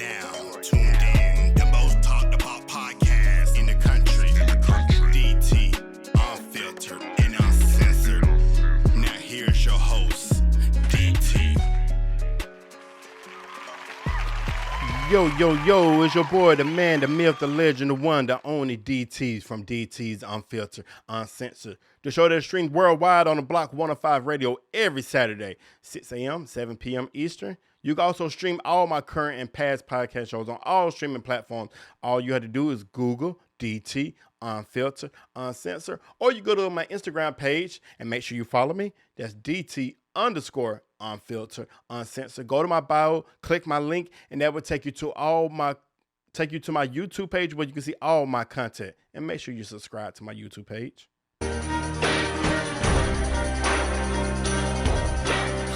now tuned in. The most talked about podcast in the country. DT, unfiltered and uncensored. Now here's your host, DT. Yo, it's your boy, the man, the myth, the legend, the one, the only DTs from DT's Unfiltered, Uncensored. The show that streams worldwide on the Block 105 radio every Saturday, 6 a.m., 7 p.m. Eastern. You can also stream all my current and past podcast shows on all streaming platforms. All you have to do is Google DT, Unfiltered, Uncensored, or you go to my Instagram page and make sure you follow me. That's DT_unfiltered, uncensored. Go to my bio, click my link, and that will take you to my YouTube page where you can see all my content. And make sure you subscribe to my YouTube page.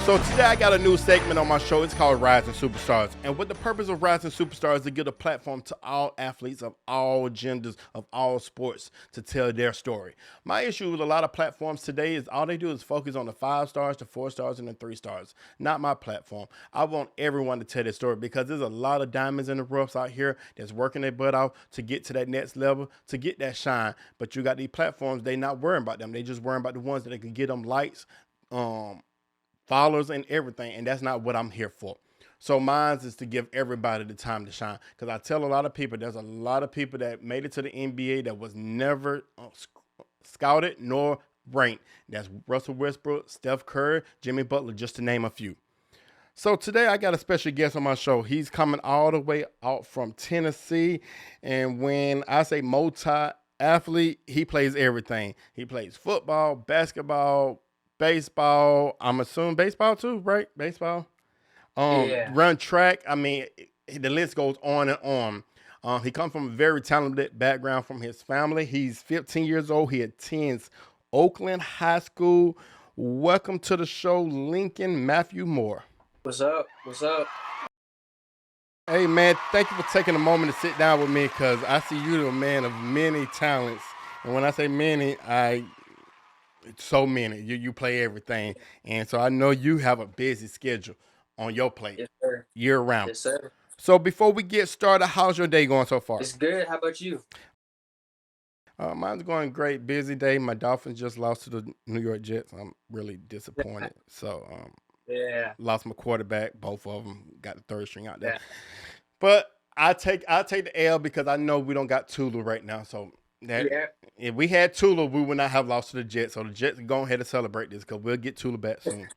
So today I got a new segment on my show. It's called Rising Superstars. And what the purpose of Rising Superstars is to give a platform to all athletes of all genders, of all sports, to tell their story. My issue with a lot of platforms today is all they do is focus on the 5 stars, the 4 stars, and the 3 stars. Not my platform. I want everyone to tell their story because there's a lot of diamonds in the roughs out here that's working their butt off to get to that next level, to get that shine. But you got these platforms, they not worrying about them. They just worrying about the ones that they can get them likes, followers and everything, and that's not what I'm here for. So mine is to give everybody the time to shine, because I tell a lot of people, there's a lot of people that made it to the NBA that was never scouted nor ranked. That's Russell Westbrook, Steph Curry, Jimmy Butler, just to name a few. So today I got a special guest on my show. He's coming all the way out from Tennessee, and when I say multi-athlete, he plays everything. He plays football, basketball, baseball. I'm assuming baseball too, right? Baseball. Run track. I mean, the list goes on and on. He comes from a very talented background from his family. He's 15 years old. He attends Oakland High School. Welcome to the show, Lincoln Matthew Moore. What's up? Hey, man, thank you for taking a moment to sit down with me, because I see you a man of many talents. And when I say many, so many. You play everything. And so I know you have a busy schedule on your plate. Yes, sir. Year round. Yes, sir. So before we get started, how's your day going so far? It's good. How about you? Mine's going great. Busy day. My Dolphins just lost to the New York Jets. I'm really disappointed. So lost my quarterback. Both of them got the third string out there. Yeah. But I'll take the L, because I know we don't got Tula right now. So if we had Tula, we would not have lost to the Jets. So the Jets go ahead and celebrate this, because we'll get Tula back soon.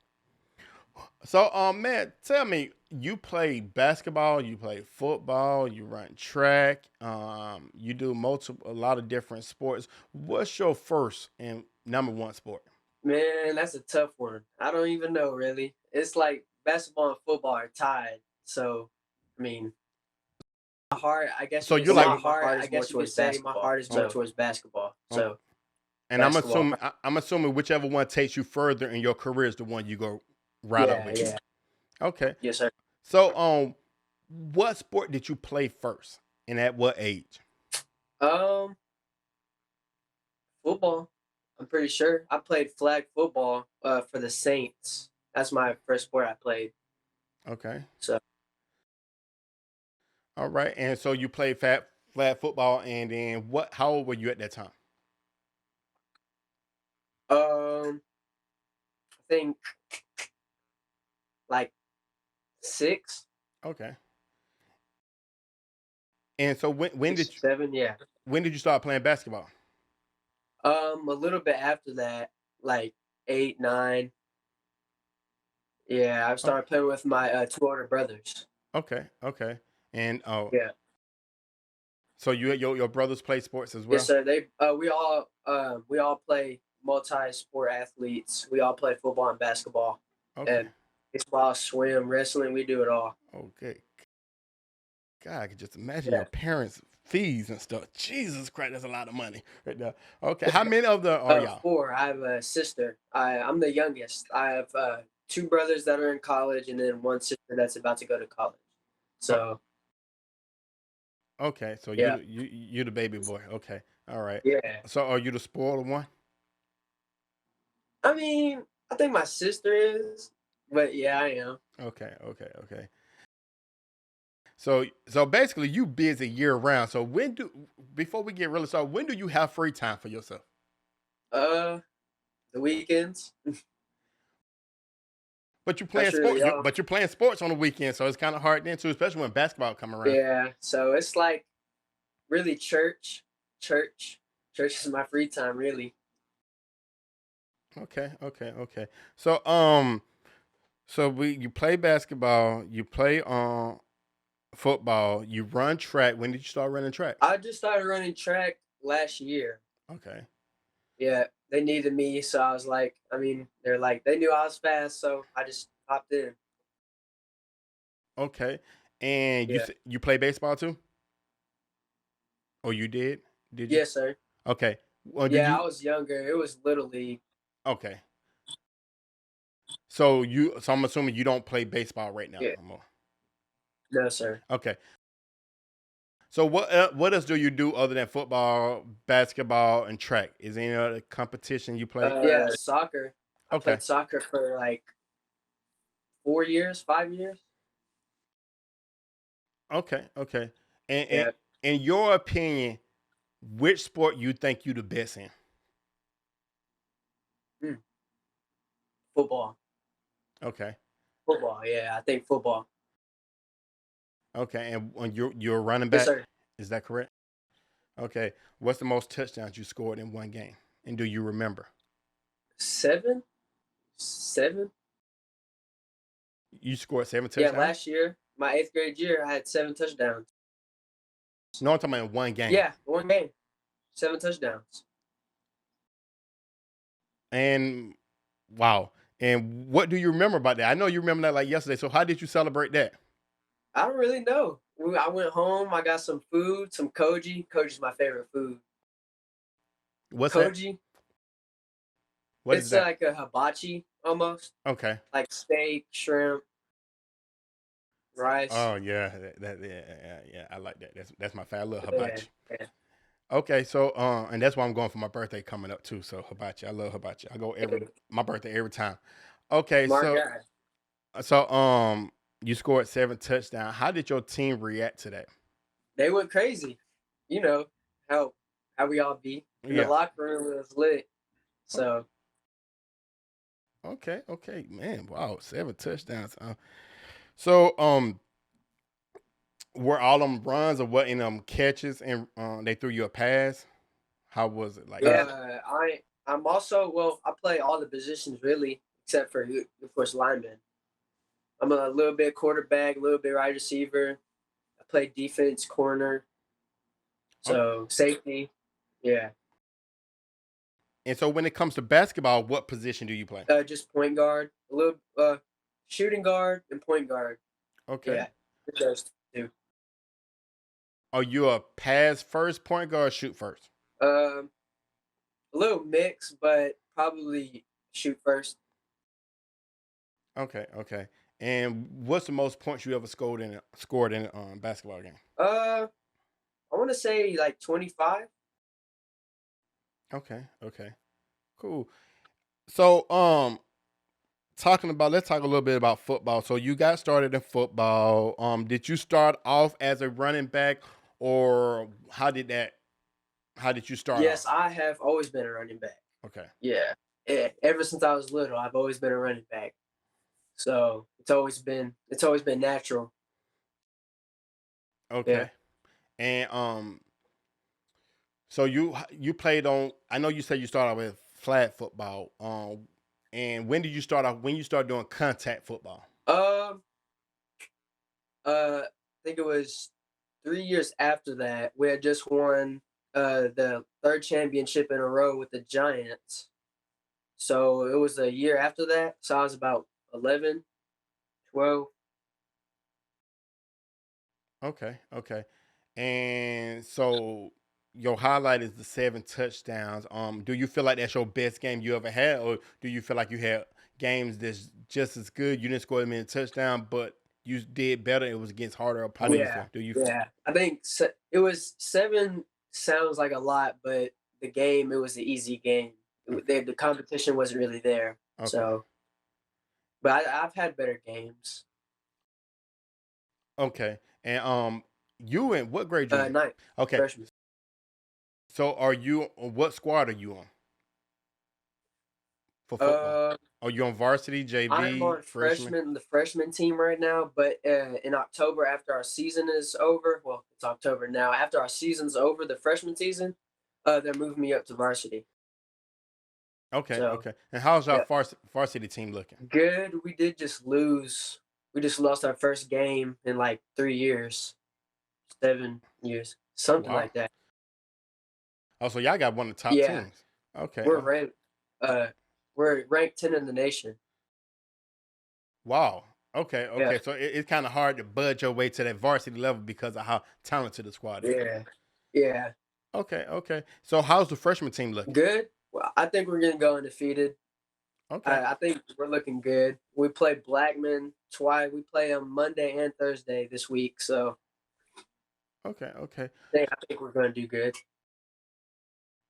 So, man, tell me, you play basketball, you play football, you run track, you do a lot of different sports. What's your first and number one sport? Man, that's a tough one. I don't even know, really. It's like basketball and football are tied. So, I mean, my heart, I guess. So you you're could like, say, my heart, I guess you could say my heart is more towards basketball. So, and basketball. I'm assuming whichever one takes you further in your career is the one you go right up with. Yeah. Okay. Yes, sir. So, what sport did you play first, and at what age? Football. I'm pretty sure I played flag football for the Saints. That's my first sport I played. Okay. So, all right. And so you played flag football, and then how old were you at that time? I think like 6. Okay. And so when did you 7? Yeah. when did you start playing basketball? A little bit after that, like 8, 9. Yeah, I started playing with my 2 older brothers. Okay. And Yeah. so your brothers play sports as well? Yes, sir. We all play multi-sport athletes. We all play football and basketball. Okay. And baseball, swim, wrestling, we do it all. Okay. God, I could just imagine your parents' fees and stuff. Jesus Christ, that's a lot of money right there. Okay. How many of the are y'all? 4. I have a sister. I'm the youngest. I have 2 brothers that are in college, and then 1 sister that's about to go to college. So. Okay, so Yeah. you the baby boy. Okay. All right. Yeah. So are you the spoiled one? I mean, I think my sister is, but yeah, I am. Okay. So basically, you busy year round. So before we get really started, when do you have free time for yourself? Uh, the weekends. But you're playing That's really sports. all. But you're playing sports on the weekend, so it's kind of hard then too, especially when basketball come around. Yeah. So it's like really church, church is my free time. Really. Okay. So you play basketball, you play football, you run track. When did you start running track? I just started running track last year. Okay. Yeah, they needed me, so I was like, I mean, they're like, they knew I was fast, so I just hopped in. Okay. And Yeah. you play baseball too? Or you did? Did you? Yes, sir. Okay. Well, do Yeah, I you? was younger. It was little league. Okay. So I'm assuming you don't play baseball right now Yeah. no more. No, sir. Okay. So what else do you do other than football, basketball, and track? Is there any other competition you play? Yeah, soccer. I Okay. played soccer for like 4 years, 5 years. Okay. And Yeah. in your opinion, which sport you think you the best in? Mm, football. Okay. Football. Yeah, I think football. Okay. And when you're a running Yes, back, sir. is that correct? Okay. What's the most touchdowns you scored in one game? And do you remember? 7, 7. You scored 7 Yeah, touchdowns? last year, my 8th grade year, I had 7 touchdowns. No, I'm talking about in one game. Yeah, one game, 7 touchdowns. And wow. And what do you remember about that? I know you remember that like yesterday. So how did you celebrate that? I don't really know. I went home. I got some food, some koji. Koji's my favorite food. What's that? Koji, What is it's that? like a hibachi almost, Okay. like steak, shrimp, rice. Oh yeah, yeah. I like that. That's my favorite little Yeah, hibachi. yeah. Okay, so and that's why I'm going for my birthday coming up too. So hibachi, I love hibachi. I go every my birthday every time. Okay, Smart guy. so you scored 7 touchdowns. How did your team react to that? They went crazy. You know how how we all be in the Yeah. locker room. It was lit. So Okay, man. Wow, 7 touchdowns. So were all them runs or what in them catches and they threw you a pass? How was it like? I'm also well. I play all the positions really, except for of course lineman. I'm a little bit quarterback, a little bit wide receiver. I play defense, corner, Okay. so safety. Yeah, And so when it comes to basketball, what position do you play? just point guard, a little shooting guard and point guard. Okay. Yeah, those two. Are you a pass first point guard or shoot first? Um, a little mix, but probably shoot first. Okay. And what's the most points you ever scored in a basketball game? Uh, I want to say like 25. Okay. Cool. So let's talk a little bit about football. So you got started in football. Did you start off as a running back or how did you start Yes, off? I have always been a running back. Okay. Yeah, ever since I was little, I've always been a running back. So it's always been natural. Yeah. Okay. And so you played on. I know you said you started with flag football. And when did you start off? When you started doing contact football? Um. I think it was 3 years after that. We had just won the third championship in a row with the Giants. So it was a year after that. So I was about 11, 12. Okay. And so your highlight is the 7 touchdowns. Do you feel like that's your best game you ever had, or do you feel like you had games that's just as good? You didn't score as many touchdowns, but you did better. It was against harder opponents. How do you Yeah, feel? Do you? yeah. I think it was 7. Sounds like a lot, but the game, it was an easy game. Okay. The competition wasn't really there. Okay. So, but I've had better games. Okay. And you in what grade you in? Ninth, Okay, freshman. so what squad are you on for football? Uh, Are you on varsity, I'm JV, on freshman? the freshman team right now, but in October, after our season is over, well, it's October now. After our season's over, the freshman season, they're moving me up to varsity. Okay, So, okay. And how's our yeah, varsity team looking? good. We did just lose. We just lost our first game in like 3 years, 7 years, something Wow. like that. Oh, so y'all got one of the top Yeah, teams. Okay. we're Oh, ranked. Uh, we're ranked 10 in the nation. wow. Okay, Yeah, okay. So it's kind of hard to budge your way to that varsity level because of how talented the squad is. yeah, yeah. Okay, okay. So how's the freshman team looking? Good. Well, I think we're gonna go undefeated. Okay, I think we're looking good. We play Blackman twice. We play them Monday and Thursday this week, so okay, okay. I think we're going to do good.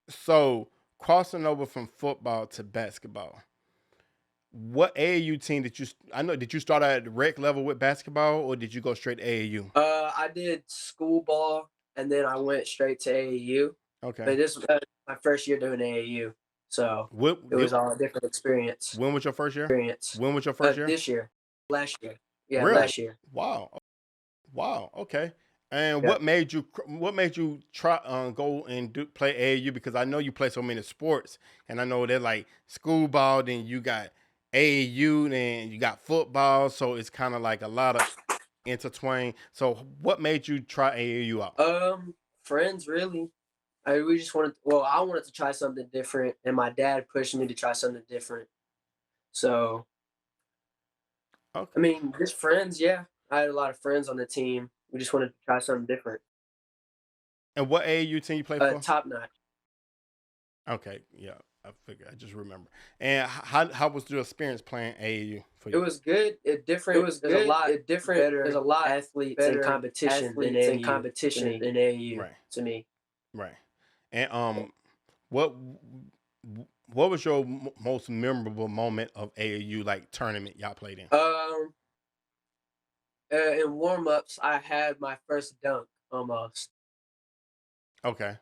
So crossing over from football to basketball, what AAU team did you? I know. Did you start at the rec level with basketball, or did you go straight to AAU? I did school ball, and then I went straight to AAU. Okay. But this was my first year doing AAU, so What? it was all a different experience. When was your first year? When was your first year? This year, last year, yeah, Really? last year. Wow. Wow. Okay. And Yeah. what made you try go and play AAU? Because I know you play so many sports, and I know they're like school ball. Then you got AAU, then you got football. So it's kind of like a lot of intertwined. So what made you try AAU out? Friends, really. We just wanted. Well, I wanted to try something different, and my dad pushed me to try something different. So I Okay. mean, just friends, yeah. I had a lot of friends on the team. We just wanted to try something different. And what AAU team you play for? Top notch. Okay. Yeah. I figured. I just remember. And how was your experience playing AAU for It you? was good. It different. It was There's good. a lot It different. better There's a lot athletes and better competition than athletes and AAU competition to me. than AAU Right. to me. Right. And what what was your most memorable moment of AAU like tournament y'all played in? In warm ups, I had my first dunk almost. Okay.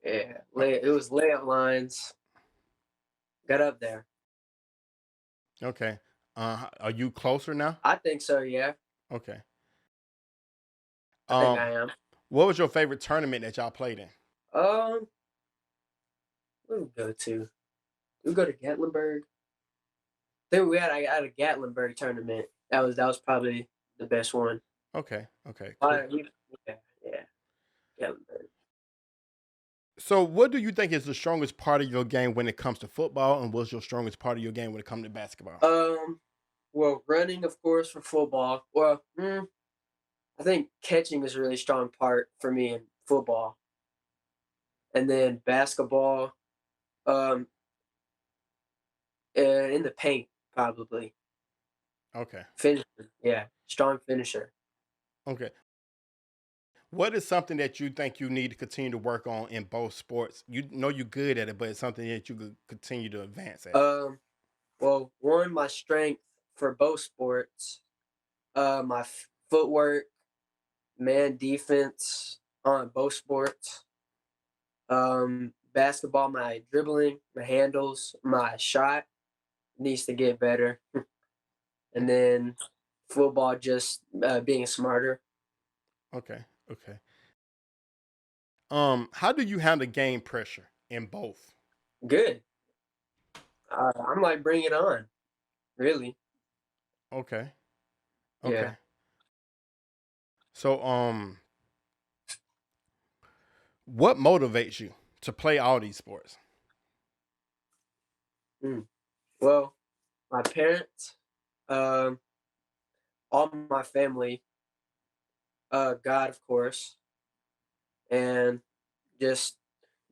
Yeah, Uh, it was layup lines. Got up there. Okay. Are you closer now? I think so. Yeah, Okay. I think Um, I am. what was your favorite tournament that y'all played in? Um, where we go to? We go to Gatlinburg. Then I had a Gatlinburg tournament. That was probably the best one. Okay. Okay. Cool. Yeah, yeah, Gatlinburg. So, what do you think is the strongest part of your game when it comes to football, and what's your strongest part of your game when it comes to basketball? Well, running, of course, for football. Well, I think catching is a really strong part for me in football, and then basketball. Um, in the paint, probably Okay. finisher. Yeah, strong finisher. Okay. What is something that you think you need to continue to work on in both sports? You know you're good at it, but it's something that you could continue to advance at. Well, one, my strength for both sports. My footwork, man defense on both sports. Basketball, my dribbling, my handles, my shot needs to get better. And then football, just being smarter. Okay. Okay. How do you handle game pressure in both? Good. I'm like, bring it on. Really. Okay. Yeah. Okay. So, what motivates you to play all these sports? Mm. Well, my parents, um, all my family, God, of course, and just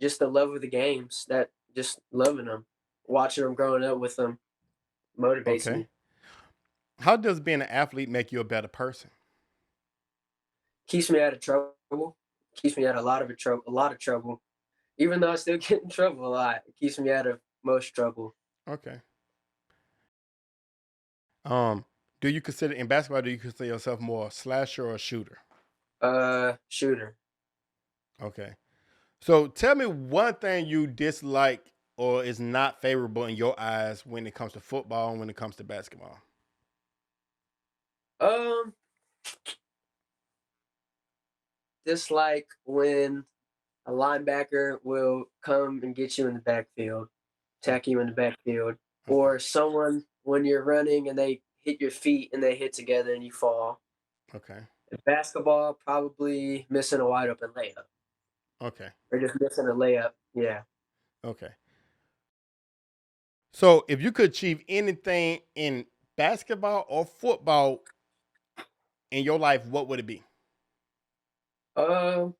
just the love of the games. That just loving them, watching them, growing up with them, motivates Okay. me. How does being an athlete make you a better person? Keeps me out of trouble. Keeps me out of a lot of trouble. Even though I still get in trouble a lot, it keeps me out of most trouble. Okay. Um, do you consider in basketball? Do you consider yourself more a slasher or a shooter? Shooter. Okay. So tell me one thing you dislike or is not favorable in your eyes when it comes to football and when it comes to basketball. Um, just like when a linebacker will come and get you in the backfield, Oh, tackle you in the backfield, okay. or someone when you're running and they hit your feet and they hit together and you fall. Okay. In basketball, probably missing a wide open layup Okay. or just missing a layup. Yeah. Okay. So if you could achieve anything in basketball or football in your life, what would it be? Um,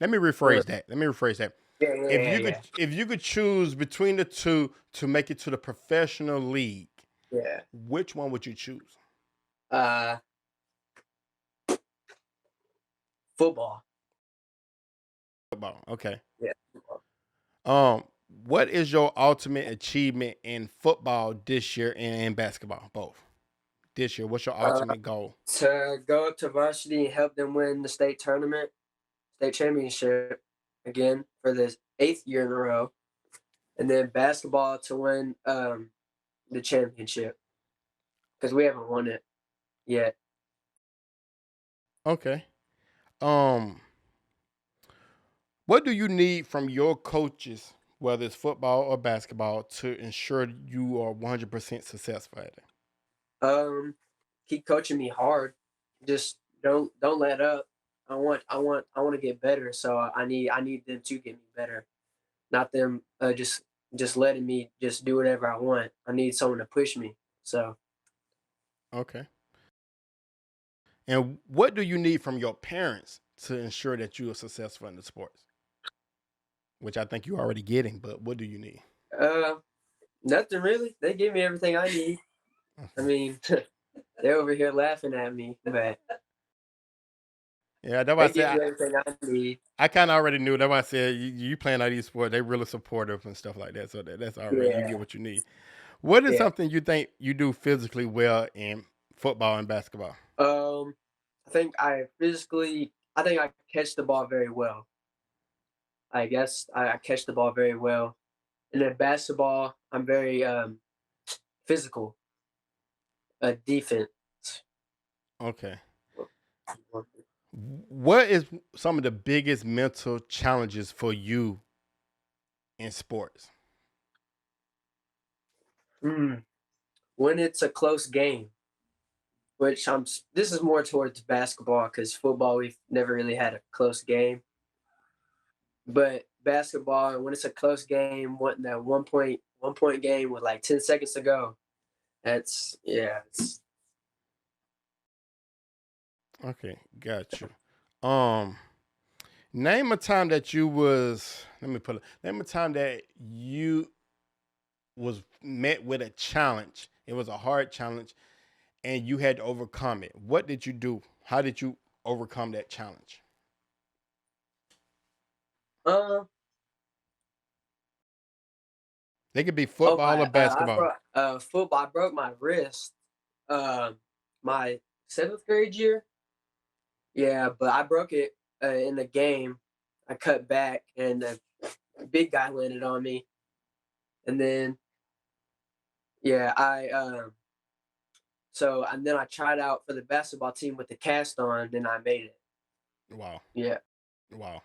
Let me uh, rephrase that. Let me rephrase that. yeah, yeah, yeah, yeah, If you could choose between the two to make it to the professional league, yeah. which one would you choose? Uh, Football. Football. Okay. Yeah, football. Um, what is your ultimate achievement in football this year and in basketball, both? This year, what's your Uh, ultimate goal? to go up to varsity and help them win the state tournament, state championship again for the eighth year in a row, and then basketball to win the championship because we haven't won it yet. Okay. Um, what do you need from your coaches, whether it's football or basketball, to ensure you are 100% successful at it? Um, Keep coaching me hard. Just don't let up. I want to get better. So I need them to get me better, not them just letting me just do whatever I want. I need someone to push me. So Okay. And what do you need from your parents to ensure that you are successful in the sports? Which I think you're already getting, but what do you need? uh, nothing really. They give me everything I need. I Okay. mean, they're over here laughing at me, but Yeah, that's why I they give me said everything I need. I kind of already knew. That's why I said you playing all these sports. They really supportive and stuff like that. So that's already you get Yeah, what you need. What is yeah. something you think you do physically well in football and basketball? Um, I think I catch the ball very well. I guess I catch the ball very well. And then basketball, I'm very physical, defense. Okay. What is some of the biggest mental challenges for you in sports? Mm. When it's a close game, which this is more towards basketball because football we've never really had a close game. But basketball, when it's a close game, what that one point game with like 10 seconds to go, that's yeah, Okay, got you. Um, name a time that you was. Let me put it. Name a time that you was met with a challenge. It was a hard challenge, and you had to overcome it. What did you do? How did you overcome that challenge? uh They could be oh football or my I basketball. broke football. I broke my wrist my seventh grade year. Yeah, but I broke it in the game. I cut back and the big guy landed on me, and then yeah, and then I tried out for the basketball team with the cast on, and I made it. Wow, Yeah, wow.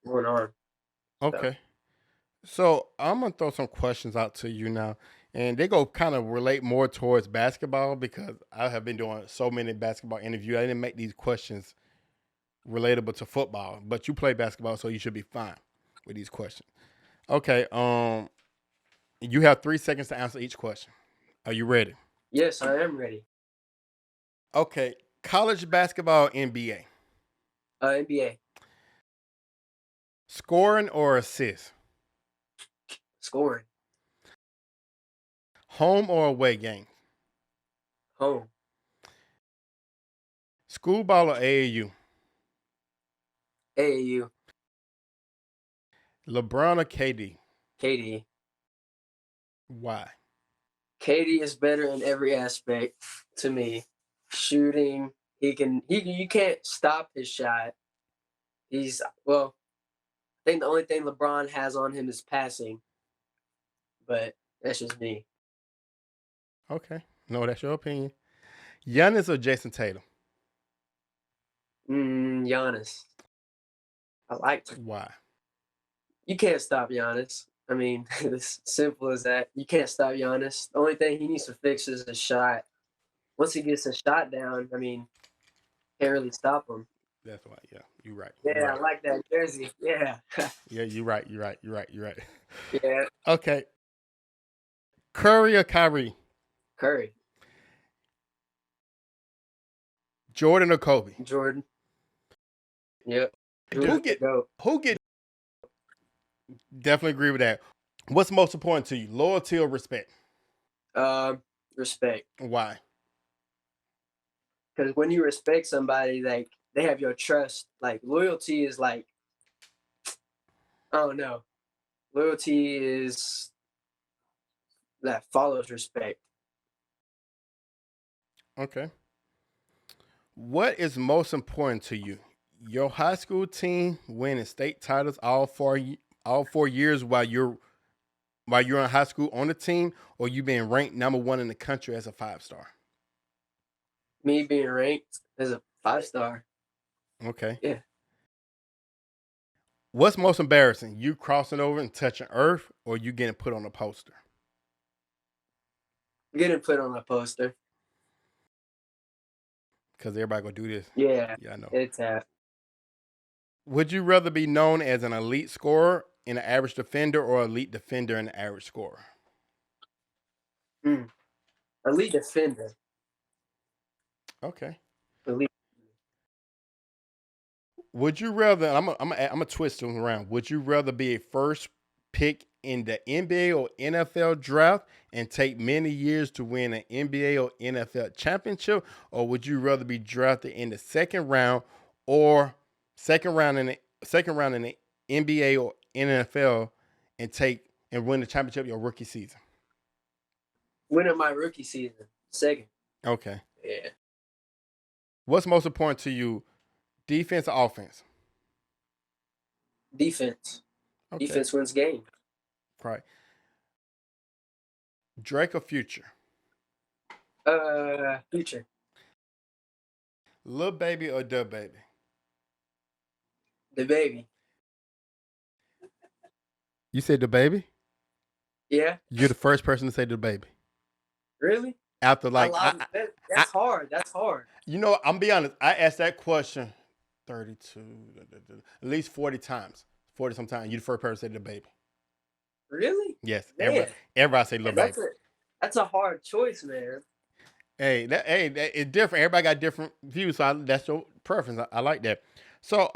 one arm. So Okay, so I'm gonna throw some questions out to you now, and they go kind of relate more towards basketball because I have been doing so many basketball interviews. I didn't make these questions relatable to football, but you play basketball, so you should be fine with these questions. Okay, you have 3 seconds to answer each question. Are you ready? yes, I am ready. Okay, college basketball, NBA, NBA scoring or assist, scoring home or away game, home school ball or AAU, AAU LeBron or KD. KD Why? KD is better in every aspect to me. Shooting, you can't stop his shot. Well, I think the only thing LeBron has on him is passing, but that's just me. Okay. No, that's your opinion. Giannis or Jason Tatum? Giannis. I like him. Why? You can't stop Giannis. I mean, it's simple as that. You can't stop Giannis. The only thing he needs to fix is his shot. Once he gets a shot down, I mean, can't really stop him. That's why. Yeah, you're right. You're Yeah, I right. like that jersey. Yeah. Yeah, you're right. You're right. You're right. You're right. Yeah. Okay. Curry or Kyrie? Curry. Jordan or Kobe? Jordan. Yep. Who Jordan's the get GOAT. who get definitely agree with that. What's most important to you? Loyalty or respect? Respect. Why? Because when you respect somebody, like they have your trust. Like loyalty is like, I don't know. Loyalty is that follows respect. Okay. What is most important to you? Your high school team winning state titles all 4 years while you're in high school on the team, or you being ranked number one in the country as a 5-star? Me being ranked as a 5-star. Okay. Yeah. What's most embarrassing? You crossing over and touching earth, or you getting put on a poster? Getting put on a poster. Because everybody gonna do this. Yeah. Yeah, I know. It's Would you rather be known as an elite scorer and an average defender, or elite defender and an average scorer? elite defender. Okay. Elite. Would you rather? I'm gonna twist them around. Would you rather be a first pick in the NBA or NFL draft and take many years to win an NBA or NFL championship, or would you rather be drafted in the second round or second round in the NBA or NFL and win the championship your rookie season? Winning my rookie season. Second. Okay. Yeah. What's most important to you, defense or offense? Defense. Okay. Defense wins games. Right. Drake or Future? Future. Lil Baby or Dub Baby? The baby. You said the baby? Yeah. You're the first person to say the baby. Really? After like, that's hard. That's hard. You know, I'm be honest. I asked that question 32, at least 40 times. 40 sometimes. You the first person to say the baby. Really? Yes. Man. Everybody say little baby. That's a hard choice, man. Hey, it's different. Everybody got different views. So that's your preference. I like that. So,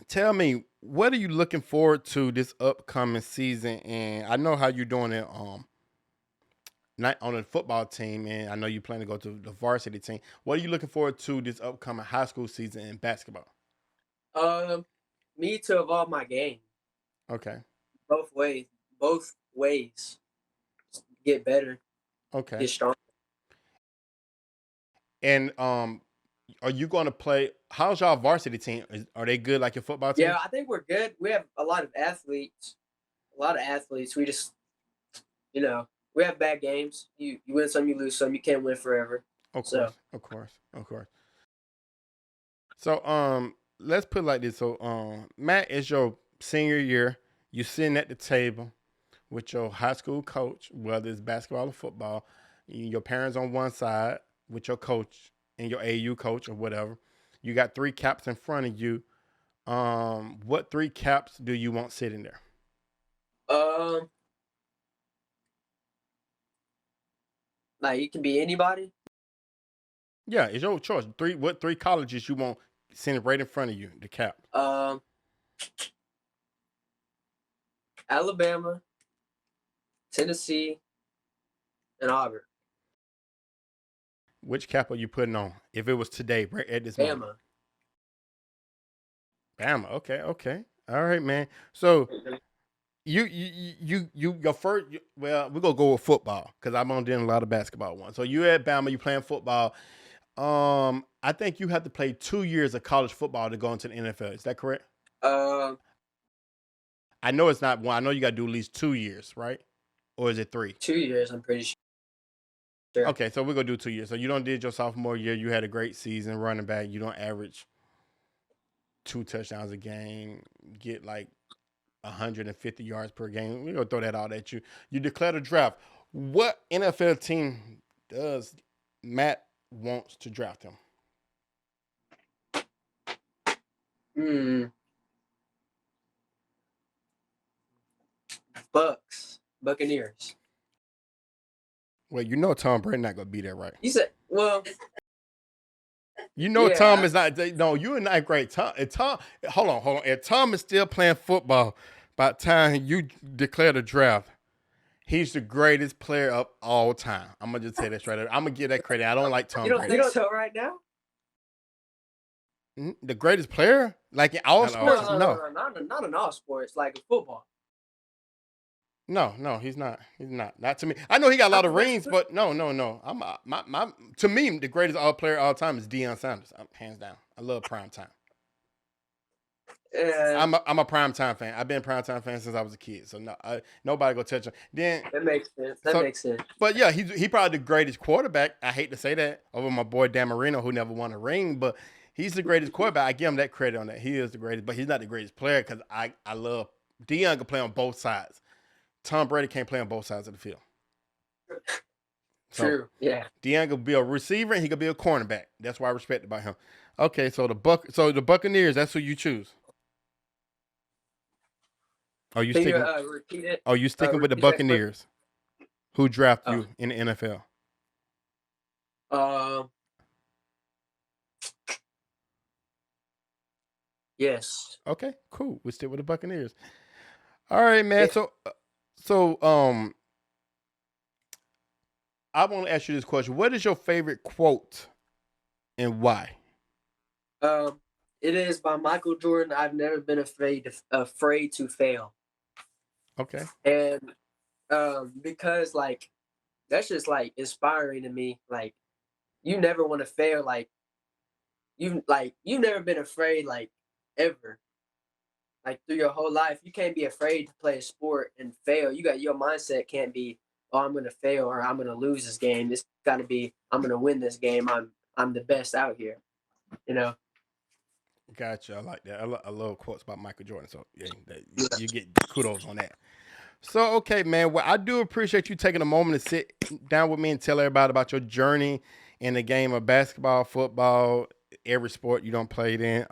tell me, what are you looking forward to this upcoming season? And I know how you're doing it not on the football team, and I know you plan to go to the varsity team. What are you looking forward to this upcoming high school season in basketball? Me to evolve my game. Okay. Both ways. Get better. Okay. Get stronger. And are you going to play? How's y'all varsity team? Are they good like your football team? Yeah, I think we're good. We have a lot of athletes. We just, we have bad games. You win some, you lose some. You can't win forever. Of course. So let's put it like this. So Matt, it's your senior year. You're sitting at the table with your high school coach, whether it's basketball or football. Your parents on one side with your coach and your AU coach or whatever. You got 3 caps in front of you. What 3 caps do you want sitting there? Like it can be anybody. Yeah, it's your choice. What 3 colleges you want sitting right in front of you? The cap. Alabama, Tennessee, and Auburn. Which cap are you putting on? If it was today, right at this moment. Bama. Okay. All right, man. So your first. Well, we're gonna go with football because I'm on doing a lot of basketball ones. So you at Bama, you playing football. I think you have to play 2 years of college football to go into the NFL. Is that correct? Um, I know it's not one. I know you got to do at least 2 years, right? Or is it 3? 2 years, I'm pretty sure. Okay, so we're gonna do 2 years. So you don't did your sophomore year. You had a great season running back. You don't average 2 touchdowns a game. Get like 150 yards per game. We're gonna throw that out at you. You declare the draft. What NFL team does Matt wants to draft him? Buccaneers. Well, you know Tom Brady not gonna be there, right? You said, well, You know yeah. Tom is not. No, you are not great. Tom. Hold on. If Tom is still playing football by the time you declare the draft, he's the greatest player of all time. I'm gonna just say that straight up. I'm gonna give that credit. I don't like Tom You don't Brady. think so right now? The greatest player, like in all sports, No, not in all sports, like in football. No, he's not. He's not. Not to me. I know he got a lot of rings, but no. I'm my to me the greatest all player of all time is Deion Sanders. Hands down. I love prime time. I'm a prime time fan. I've been a prime time fan since I was a kid. So no, nobody go touch him. Then that makes sense. That makes sense. But yeah, he probably the greatest quarterback. I hate to say that over my boy Dan Marino, who never won a ring, but he's the greatest quarterback. I give him that credit on that. He is the greatest, but he's not the greatest player because I love Deion can play on both sides. Tom Brady can't play on both sides of the field. True. Yeah. Deion could be a receiver and he could be a cornerback. That's why I respect about him. Okay, so the Buccaneers, that's who you choose. Are you sticking? Repeat it? Are you sticking with the Buccaneers? Who draft you in the NFL? Yes. Okay, cool. We stick with the Buccaneers. All right, man. So I want to ask you this question. What is your favorite quote and why? It is by Michael Jordan. I've never been afraid to fail. Okay. And because like that's just like inspiring to me. Like you never want to fail. Like you've never been afraid like ever. Like through your whole life, you can't be afraid to play a sport and fail. Your mindset can't be, oh, I'm gonna fail or I'm gonna lose this game. It's got to be, I'm gonna win this game. I'm the best out here. You know. Gotcha. I like that. I love quotes about Michael Jordan. So yeah, you get kudos on that. So okay, man. Well, I do appreciate you taking a moment to sit down with me and tell everybody about your journey in the game of basketball, football, every sport you don't play in.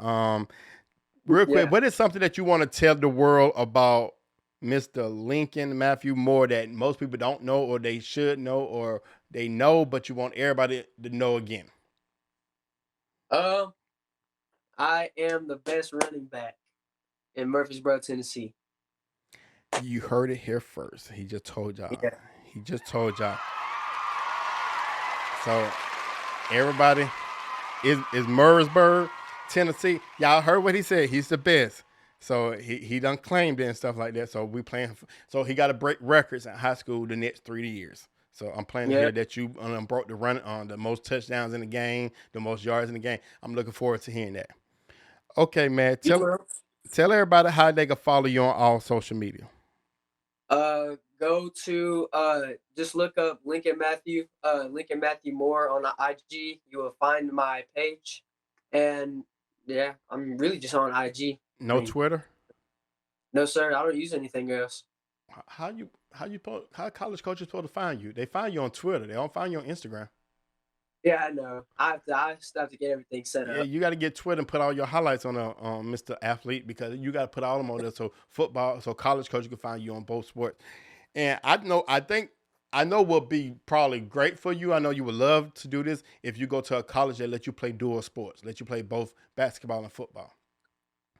Real quick, what is something that you want to tell the world about Mr. Lincoln Matthew Moore that most people don't know or they should know or they know, but you want everybody to know again? I am the best running back in Murfreesboro, Tennessee. You heard it here first. He just told y'all. Yeah. He just told y'all. So everybody is Murfreesboro, Tennessee. Y'all heard what he said. He's the best. So he done claimed it and stuff like that. So we playing. So he got to break records in high school the next 3 years. So I'm playing here that you broke the run on the most touchdowns in the game, the most yards in the game. I'm looking forward to hearing that. Okay, man. Tell everybody how they can follow you on all social media. Go to just look up Lincoln Matthew Moore on the IG. You will find my page, and yeah, I'm really just on IG. No Twitter. No, sir. I don't use anything else. How college coaches supposed to find you? They find you on Twitter. They don't find you on Instagram. Yeah, I know. I have to get everything set up. Yeah, you got to get Twitter and put all your highlights on Mr. Athlete because you got to put all them on there so college coaches can find you on both sports. And I know will be probably great for you. I know you would love to do this if you go to a college that let you play dual sports, let you play both basketball and football.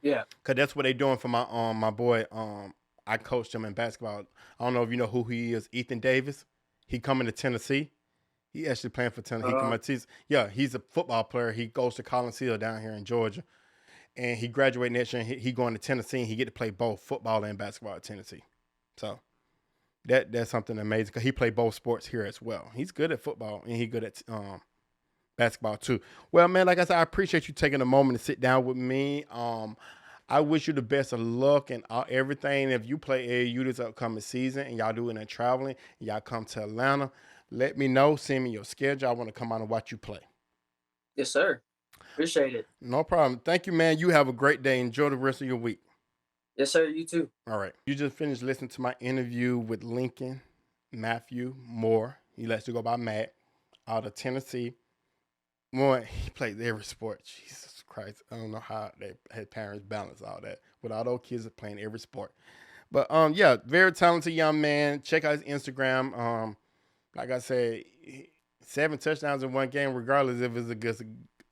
Yeah, because that's what they're doing for my boy. I coached him in basketball. I don't know if you know who he is, Ethan Davis. He coming to Tennessee. He actually playing for Tennessee. He's a football player. He goes to Collins Hill down here in Georgia. And he graduated next year and he going to Tennessee and he get to play both football and basketball at Tennessee. So that's something amazing because he played both sports here as well. He's good at football and he's good at basketball too. Well, man, like I said, I appreciate you taking a moment to sit down with me. I wish you the best of luck and everything. If you play AAU this upcoming season and y'all doing that traveling, and y'all come to Atlanta, let me know. Send me your schedule. I want to come out and watch you play. Yes, sir. Appreciate it. No problem. Thank you, man. You have a great day. Enjoy the rest of your week. Yes, sir. You too. All right. You just finished listening to my interview with Lincoln Matthew Moore. He likes to go by Matt, out of Tennessee. Boy, he plays every sport. Jesus Christ. I don't know how they had parents balance all that. With all those kids playing every sport. But yeah, very talented young man. Check out his Instagram. Like I said, 7 touchdowns in one game, regardless if it's against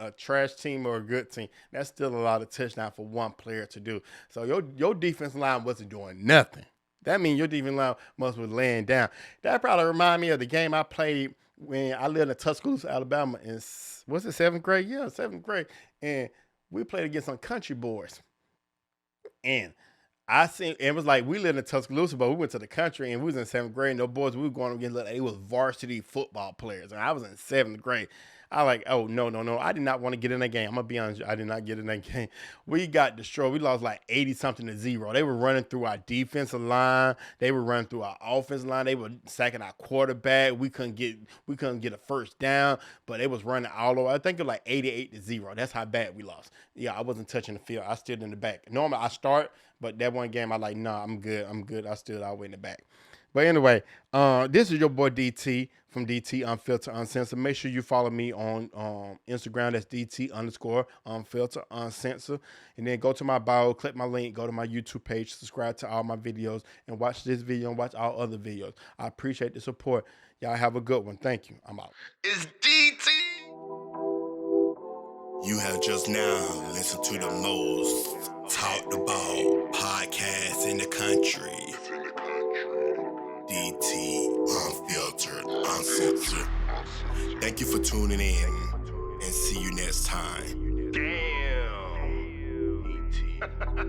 a trash team or a good team. That's still a lot of touchdowns for one player to do. So your defense line wasn't doing nothing. That means your defense line must be laying down. That probably remind me of the game I played when I lived in Tuscaloosa, Alabama, in what's it, 7th grade? Yeah, 7th grade. And we played against some country boys. And I seen it was like we lived in Tuscaloosa, but we went to the country and we was in 7th grade. And those boys we were going against, like, it was varsity football players. And I was in 7th grade. I like, oh, no. I did not want to get in that game. I'm going to be honest, I did not get in that game. We got destroyed. We lost like 80-something to 0. They were running through our defensive line. They were running through our offensive line. They were sacking our quarterback. We couldn't get a first down, but it was running all over. I think it was like 88 to 0. That's how bad we lost. Yeah, I wasn't touching the field. I stood in the back. Normally I start, but that one game I like, nah, I'm good. I stood all the way in the back. But anyway, this is your boy DT from DT Unfiltered Uncensored. Make sure you follow me on Instagram. That's DT_Unfiltered Uncensored. And then go to my bio, click my link, go to my YouTube page, subscribe to all my videos, and watch this video and watch all other videos. I appreciate the support. Y'all have a good one. Thank you. I'm out. It's DT. You have just now listened to the most talked about podcast in the country. DT Unfiltered Uncensored. Thank you for tuning in and see you next time. Damn. DT.